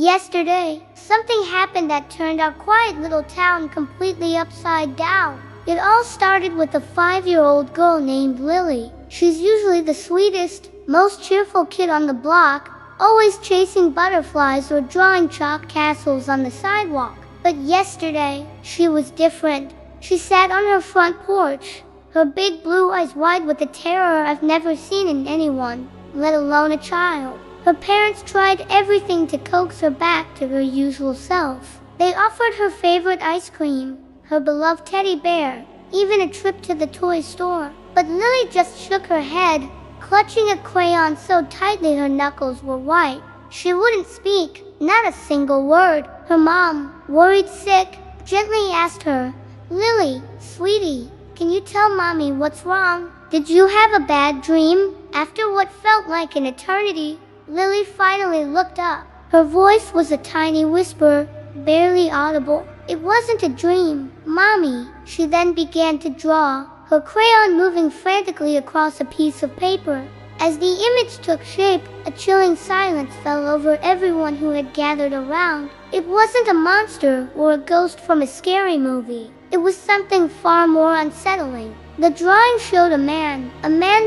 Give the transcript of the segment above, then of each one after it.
Yesterday, something happened that turned our quiet little town completely upside down. It all started with a 5-year-old girl named Lily. She's usually the sweetest, most cheerful kid on the block, always chasing butterflies or drawing chalk castles on the sidewalk. But yesterday, she was different. She sat on her front porch, her big blue eyes wide with a terror I've never seen in anyone, let alone a child. Her parents tried everything to coax her back to her usual self. They offered her favorite ice cream, her beloved teddy bear, even a trip to the toy store. But Lily just shook her head, clutching a crayon so tightly her knuckles were white. She wouldn't speak, not a single word. Her mom, worried sick, gently asked her, "Lily, sweetie, can you tell Mommy what's wrong? Did you have a bad dream?" After what felt like an eternity, Lily finally looked up. Her voice was a tiny whisper, barely audible. "It wasn't a dream, Mommy." She then began to draw, her crayon moving frantically across a piece of paper. As the image took shape, a chilling silence fell over everyone who had gathered around. It wasn't a monster or a ghost from a scary movie. It was something far more unsettling. The drawing showed a man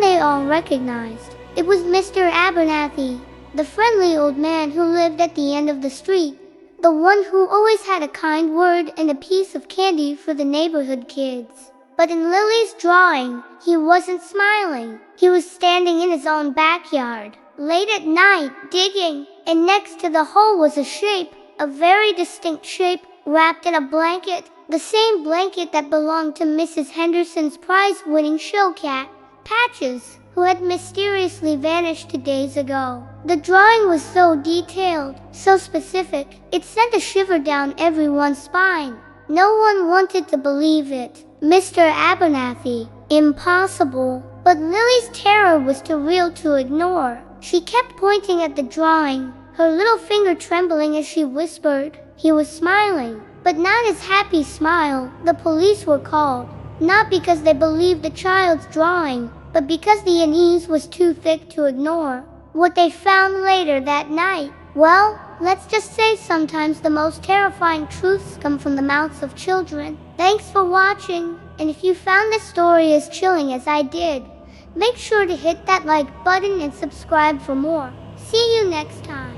they all recognized. It was Mr. Abernathy, the friendly old man who lived at the end of the street, the one who always had a kind word and a piece of candy for the neighborhood kids. But in Lily's drawing, he wasn't smiling. He was standing in his own backyard, late at night, digging, and next to the hole was a shape, a very distinct shape, wrapped in a blanket, the same blanket that belonged to Mrs. Henderson's prize-winning show cat, Patches, who had mysteriously vanished 2 days ago. The drawing was so detailed, so specific, it sent a shiver down everyone's spine. No one wanted to believe it. Mr. Abernathy, impossible. But Lily's terror was too real to ignore. She kept pointing at the drawing, her little finger trembling as she whispered. He was smiling, but not his happy smile. The police were called, not because they believed the child's drawing, but because the unease was too thick to ignore. What they found later that night, well, let's just say sometimes the most terrifying truths come from the mouths of children. Thanks for watching, and if you found this story as chilling as I did, make sure to hit that like button and subscribe for more. See you next time.